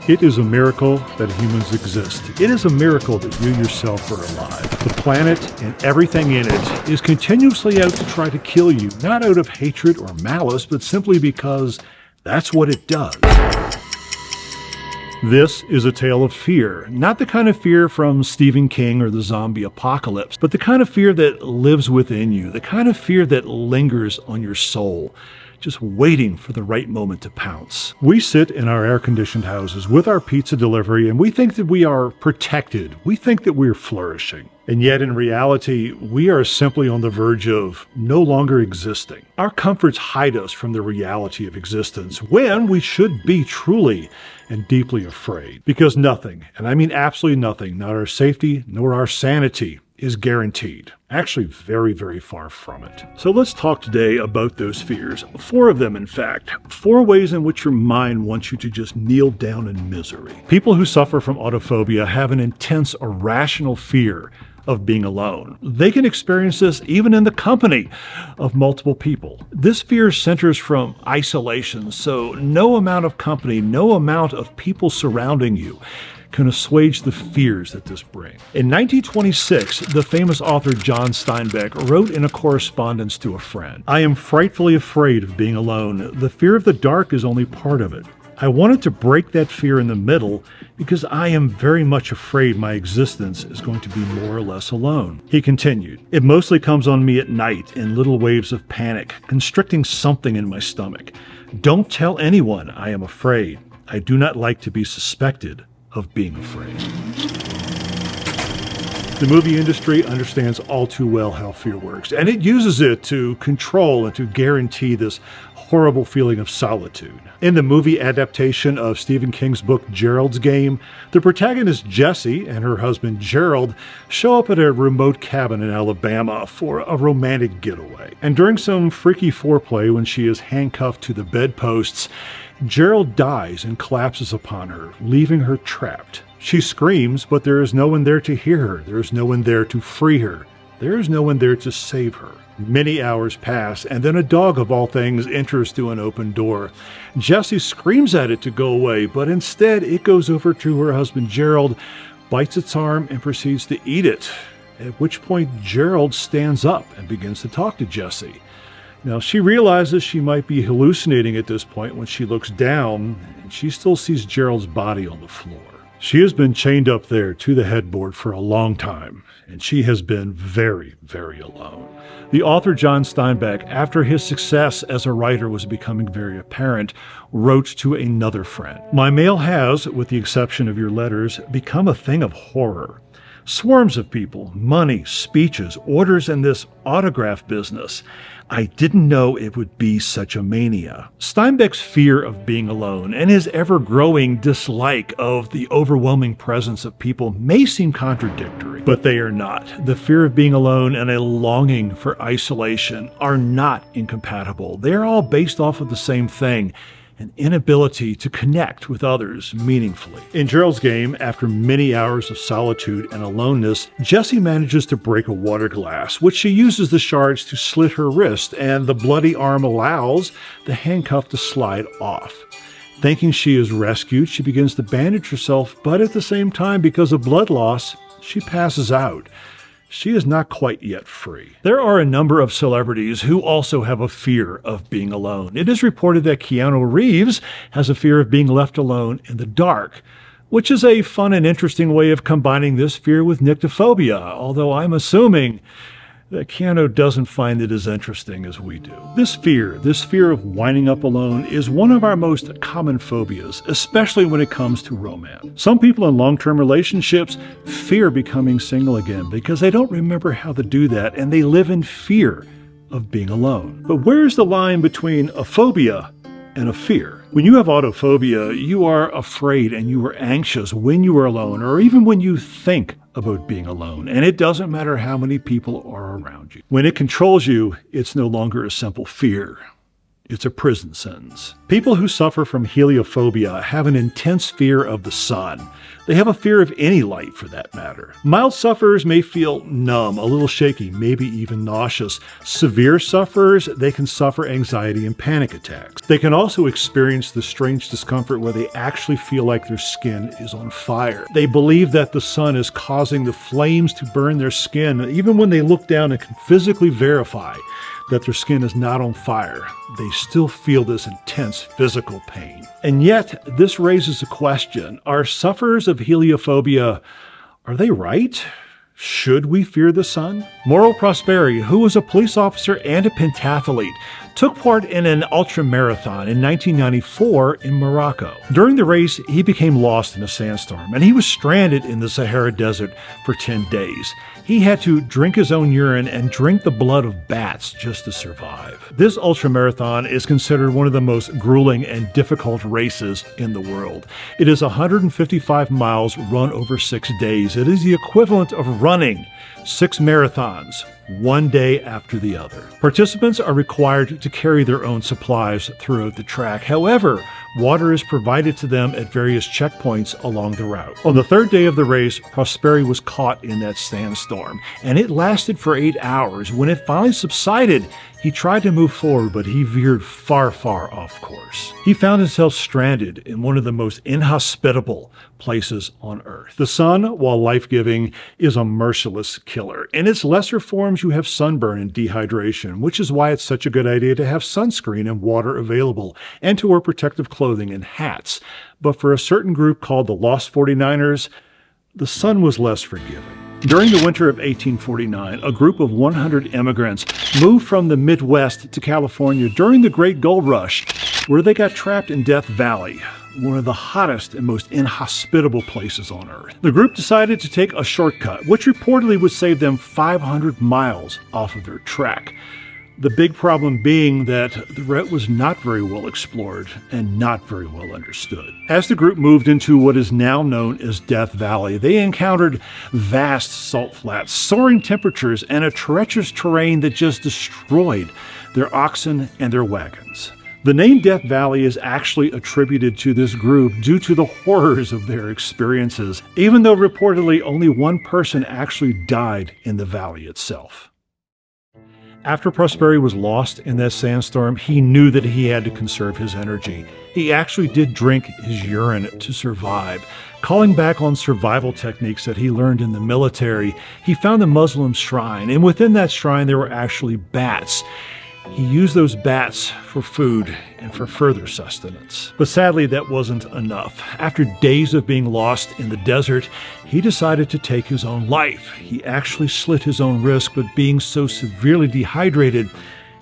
It is a miracle that humans exist. It is a miracle that you yourself are alive. The planet and everything in it is continuously out to try to kill you, not out of hatred or malice, but simply because that's what it does. This is a tale of fear, not the kind of fear from Stephen King or the zombie apocalypse, but the kind of fear that lives within you, the kind of fear that lingers on your soul, just waiting for the right moment to pounce. We sit in our air-conditioned houses with our pizza delivery and we think that we are protected. We think that we're flourishing. And yet in reality, we are simply on the verge of no longer existing. Our comforts hide us from the reality of existence when we should be truly and deeply afraid. Because nothing, and I mean absolutely nothing, not our safety nor our sanity, is guaranteed. Actually, very, very far from it. So let's talk today about those fears. 4 of them, in fact. 4 ways in which your mind wants you to just kneel down in misery. People who suffer from autophobia have an intense, irrational fear of being alone. They can experience this even in the company of multiple people. This fear centers from isolation, so no amount of company, no amount of people surrounding you can assuage the fears that this brings. In 1926, the famous author John Steinbeck wrote in a correspondence to a friend, "I am frightfully afraid of being alone. The fear of the dark is only part of it. I wanted to break that fear in the middle because I am very much afraid my existence is going to be more or less alone." He continued, "It mostly comes on me at night in little waves of panic, constricting something in my stomach. Don't tell anyone I am afraid. I do not like to be suspected of being afraid." The movie industry understands all too well how fear works, and it uses it to control and to guarantee this horrible feeling of solitude. In the movie adaptation of Stephen King's book Gerald's Game, the protagonist Jessie and her husband Gerald show up at a remote cabin in Alabama for a romantic getaway. And during some freaky foreplay when she is handcuffed to the bedposts, Gerald dies and collapses upon her, leaving her trapped. She screams, but there is no one there to hear her. There is no one there to free her. There is no one there to save her. Many hours pass, and then a dog of all things enters through an open door. Jessie screams at it to go away, but instead it goes over to her husband Gerald, bites its arm, and proceeds to eat it. At which point Gerald stands up and begins to talk to Jessie. Now, she realizes she might be hallucinating at this point when she looks down, and she still sees Gerald's body on the floor. She has been chained up there to the headboard for a long time, and she has been very, very alone. The author John Steinbeck, after his success as a writer was becoming very apparent, wrote to another friend, "My mail has, with the exception of your letters, become a thing of horror. Swarms of people, money, speeches, orders, and this autograph business. I didn't know it would be such a mania." Steinbeck's fear of being alone and his ever-growing dislike of the overwhelming presence of people may seem contradictory, but they are not. The fear of being alone and a longing for isolation are not incompatible. They are all based off of the same thing: an inability to connect with others meaningfully. In Gerald's Game, after many hours of solitude and aloneness, Jessie manages to break a water glass, which she uses the shards to slit her wrist, and the bloody arm allows the handcuff to slide off. Thinking she is rescued, she begins to bandage herself, but at the same time, because of blood loss, she passes out. She is not quite yet free. There are a number of celebrities who also have a fear of being alone. It is reported that Keanu Reeves has a fear of being left alone in the dark, which is a fun and interesting way of combining this fear with nyctophobia, although I'm assuming that Keanu doesn't find it as interesting as we do. This fear of winding up alone is one of our most common phobias, especially when it comes to romance. Some people in long-term relationships fear becoming single again because they don't remember how to do that, and they live in fear of being alone. But where is the line between a phobia and a fear? When you have autophobia, you are afraid and you are anxious when you are alone, or even when you think about being alone, and it doesn't matter how many people are around you. When it controls you, it's no longer a simple fear. It's a prison sentence. People who suffer from heliophobia have an intense fear of the sun. They have a fear of any light for that matter. Mild sufferers may feel numb, a little shaky, maybe even nauseous. Severe sufferers, they can suffer anxiety and panic attacks. They can also experience the strange discomfort where they actually feel like their skin is on fire. They believe that the sun is causing the flames to burn their skin, even when they look down and can physically verify that their skin is not on fire. They still feel this intense physical pain. And yet, this raises a question. Are sufferers of heliophobia, are they right? Should we fear the sun? Moral Prosperi, who was a police officer and a pentathlete, took part in an ultramarathon in 1994 in Morocco. During the race, he became lost in a sandstorm, and he was stranded in the Sahara Desert for 10 days. He had to drink his own urine and drink the blood of bats just to survive. This ultramarathon is considered one of the most grueling and difficult races in the world. It is 155 miles run over 6 days. It is the equivalent of running 6 marathons, one day after the other. Participants are required to carry their own supplies throughout the track. However, water is provided to them at various checkpoints along the route. On the 3rd day of the race, Prosperi was caught in that sandstorm, and it lasted for 8 hours. When it finally subsided, he tried to move forward, but he veered far, far off course. He found himself stranded in one of the most inhospitable places on Earth. The sun, while life-giving, is a merciless killer. In its lesser forms, you have sunburn and dehydration, which is why it's such a good idea to have sunscreen and water available, and to wear protective clothing and hats. But for a certain group called the Lost 49ers, the sun was less forgiving. During the winter of 1849, a group of 100 immigrants moved from the Midwest to California during the Great Gold Rush, where they got trapped in Death Valley, one of the hottest and most inhospitable places on Earth. The group decided to take a shortcut, which reportedly would save them 500 miles off of their trek. The big problem being that the route was not very well explored and not very well understood. As the group moved into what is now known as Death Valley, they encountered vast salt flats, soaring temperatures, and a treacherous terrain that just destroyed their oxen and their wagons. The name Death Valley is actually attributed to this group due to the horrors of their experiences, even though reportedly only one person actually died in the valley itself. After Prosperi was lost in that sandstorm, he knew that he had to conserve his energy. He actually did drink his urine to survive. Calling back on survival techniques that he learned in the military, he found a Muslim shrine, and within that shrine there were actually bats. He used those bats for food and for further sustenance. But sadly, that wasn't enough. After days of being lost in the desert, he decided to take his own life. He actually slit his own wrist, but being so severely dehydrated,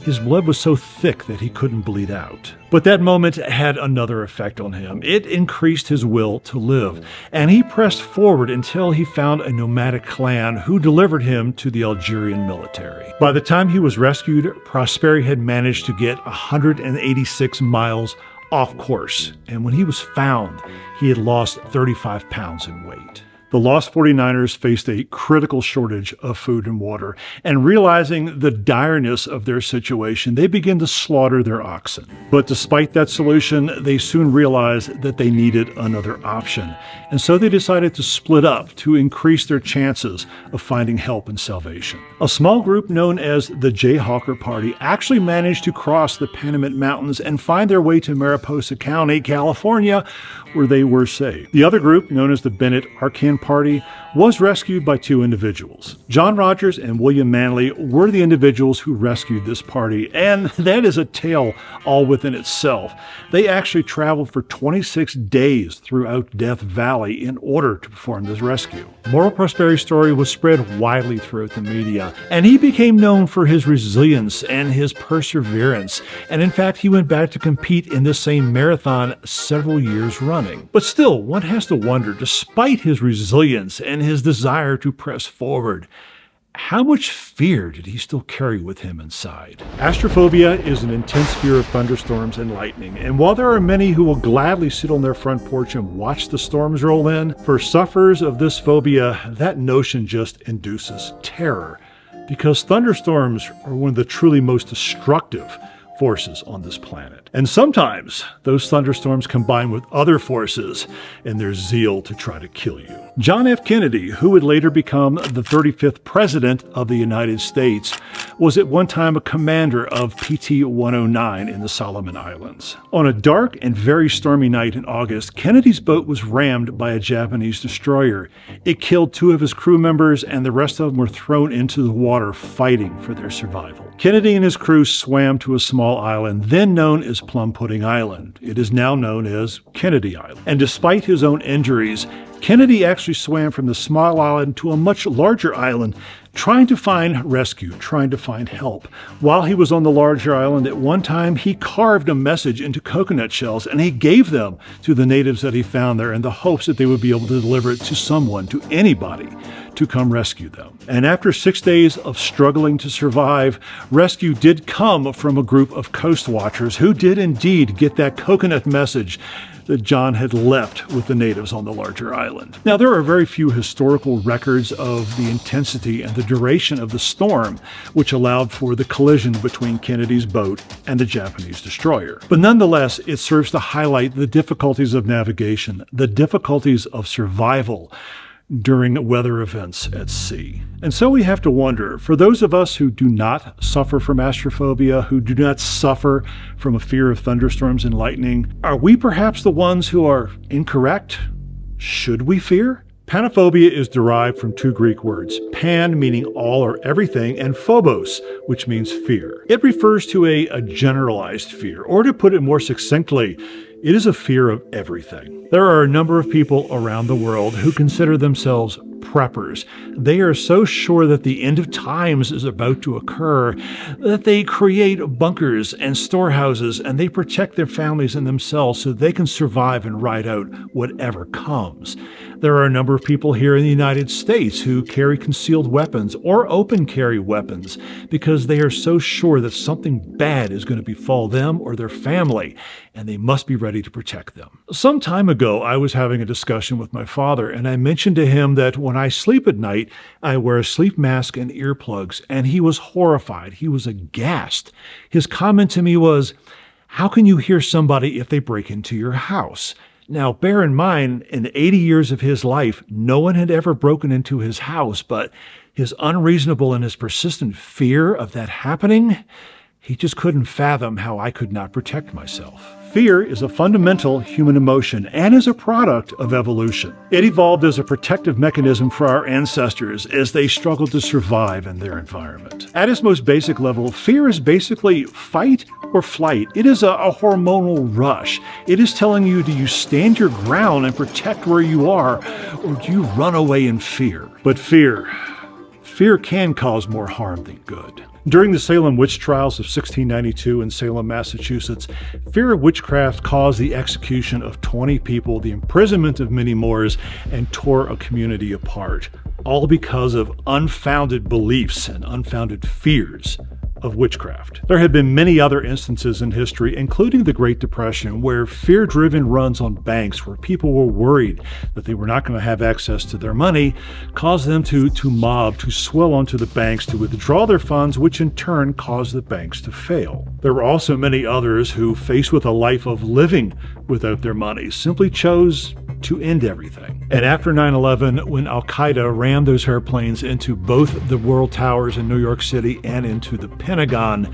his blood was so thick that he couldn't bleed out. But that moment had another effect on him. It increased his will to live, and he pressed forward until he found a nomadic clan who delivered him to the Algerian military. By the time he was rescued, Prosperi had managed to get 186 miles off course, and when he was found, he had lost 35 pounds in weight. The Lost 49ers faced a critical shortage of food and water, and realizing the direness of their situation, they began to slaughter their oxen. But despite that solution, they soon realized that they needed another option, and so they decided to split up to increase their chances of finding help and salvation. A small group known as the Jayhawker Party actually managed to cross the Panamint Mountains and find their way to Mariposa County, California, where they were saved. The other group, known as the Bennett Arcan Party, was rescued by 2 individuals. John Rogers and William Manley were the individuals who rescued this party, and that is a tale all within itself. They actually traveled for 26 days throughout Death Valley in order to perform this rescue. Moral Prosperi's story was spread widely throughout the media, and he became known for his resilience and his perseverance, and in fact he went back to compete in this same marathon several years running. But still, one has to wonder, despite his resilience and his desire to press forward, how much fear did he still carry with him inside? Astrophobia is an intense fear of thunderstorms and lightning, and while there are many who will gladly sit on their front porch and watch the storms roll in, for sufferers of this phobia, that notion just induces terror, because thunderstorms are one of the truly most destructive forces on this planet. And sometimes those thunderstorms combine with other forces in their zeal to try to kill you. John F. Kennedy, who would later become the 35th President of the United States, was at one time a commander of PT-109 in the Solomon Islands. On a dark and very stormy night in August, Kennedy's boat was rammed by a Japanese destroyer. It killed 2 of his crew members, and the rest of them were thrown into the water fighting for their survival. Kennedy and his crew swam to a small island, then known as Plum Pudding Island. It is now known as Kennedy Island. And despite his own injuries, Kennedy actually swam from the small island to a much larger island, trying to find rescue, trying to find help. While he was on the larger island, at one time, he carved a message into coconut shells and he gave them to the natives that he found there in the hopes that they would be able to deliver it to someone, to anybody, to come rescue them. And after 6 days of struggling to survive, rescue did come from a group of coast watchers who did indeed get that coconut message that John had left with the natives on the larger island. Now, there are very few historical records of the intensity and the duration of the storm, which allowed for the collision between Kennedy's boat and the Japanese destroyer. But nonetheless, it serves to highlight the difficulties of navigation, the difficulties of survival during weather events at sea. And so we have to wonder, for those of us who do not suffer from astrophobia, who do not suffer from a fear of thunderstorms and lightning, are we perhaps the ones who are incorrect? Should we fear? Panophobia is derived from 2 Greek words, pan meaning all or everything, and phobos, which means fear. It refers to a generalized fear, or to put it more succinctly, it is a fear of everything. There are a number of people around the world who consider themselves preppers. They are so sure that the end of times is about to occur that they create bunkers and storehouses and they protect their families and themselves so they can survive and ride out whatever comes. There are a number of people here in the United States who carry concealed weapons or open carry weapons because they are so sure that something bad is going to befall them or their family, and they must be ready to protect them. Some time ago, I was having a discussion with my father, and I mentioned to him that when I sleep at night, I wear a sleep mask and earplugs, and he was horrified. He was aghast. His comment to me was, "How can you hear somebody if they break into your house?" Now, bear in mind, in 80 years of his life, no one had ever broken into his house, but his unreasonable and his persistent fear of that happening, he just couldn't fathom how I could not protect myself. Fear is a fundamental human emotion and is a product of evolution. It evolved as a protective mechanism for our ancestors as they struggled to survive in their environment. At its most basic level, fear is basically fight or flight. It is a hormonal rush. It is telling you, do you stand your ground and protect where you are, or do you run away in fear? But fear can cause more harm than good. During the Salem witch trials of 1692 in Salem, Massachusetts, fear of witchcraft caused the execution of 20 people, the imprisonment of many more, and tore a community apart, all because of unfounded beliefs and unfounded fears of witchcraft. There have been many other instances in history, including the Great Depression, where fear-driven runs on banks, where people were worried that they were not going to have access to their money, caused them to mob, to swell onto the banks, to withdraw their funds, which in turn caused the banks to fail. There were also many others who, faced with a life of living without their money, simply chose to end everything. And after 9/11, when Al-Qaeda rammed those airplanes into both the World Towers in New York City and into the Pentagon,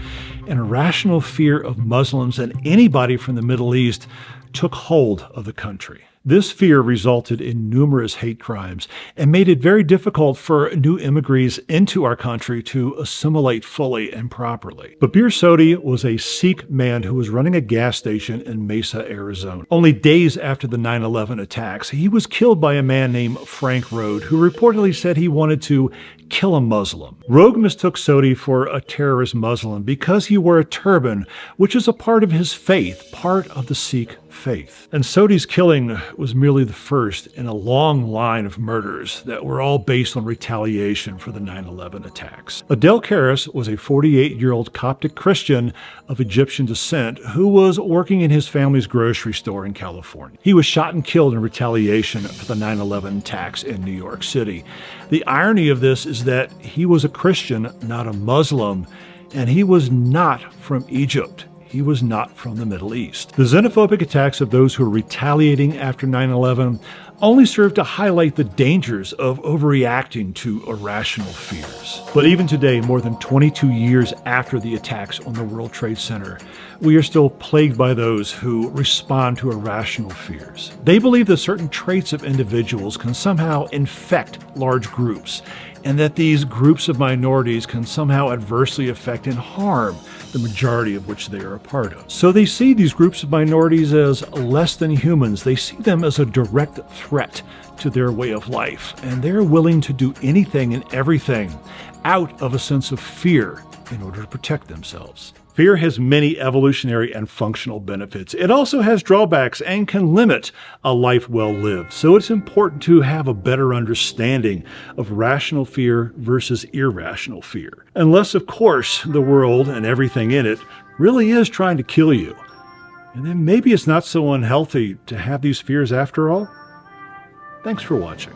an irrational fear of Muslims and anybody from the Middle East took hold of the country. This fear resulted in numerous hate crimes and made it very difficult for new immigrants into our country to assimilate fully and properly. Babir Sodi was a Sikh man who was running a gas station in Mesa, Arizona. Only days after the 9/11 attacks, he was killed by a man named Frank Rode, who reportedly said he wanted to kill a Muslim. Rogue mistook Sodi for a terrorist Muslim because he wore a turban, which is a part of his faith, part of the Sikh faith. And Sodi's killing was merely the first in a long line of murders that were all based on retaliation for the 9/11 attacks. Adel Karis was a 48-year-old Coptic Christian of Egyptian descent who was working in his family's grocery store in California. He was shot and killed in retaliation for the 9/11 attacks in New York City. The irony of this is that he was a Christian, not a Muslim, and he was not from Egypt. he was not from the Middle East. The xenophobic attacks of those who were retaliating after 9/11 only serve to highlight the dangers of overreacting to irrational fears. But even today, more than 22 years after the attacks on the World Trade Center, we are still plagued by those who respond to irrational fears. They believe that certain traits of individuals can somehow infect large groups, and that these groups of minorities can somehow adversely affect and harm the majority of which they are a part of. So they see these groups of minorities as less than humans. They see them as a direct threat to their way of life, and they're willing to do anything and everything out of a sense of fear in order to protect themselves. Fear has many evolutionary and functional benefits. It also has drawbacks and can limit a life well lived. So it's important to have a better understanding of rational fear versus irrational fear. Unless, of course, the world and everything in it really is trying to kill you. And then maybe it's not so unhealthy to have these fears after all. Thanks for watching.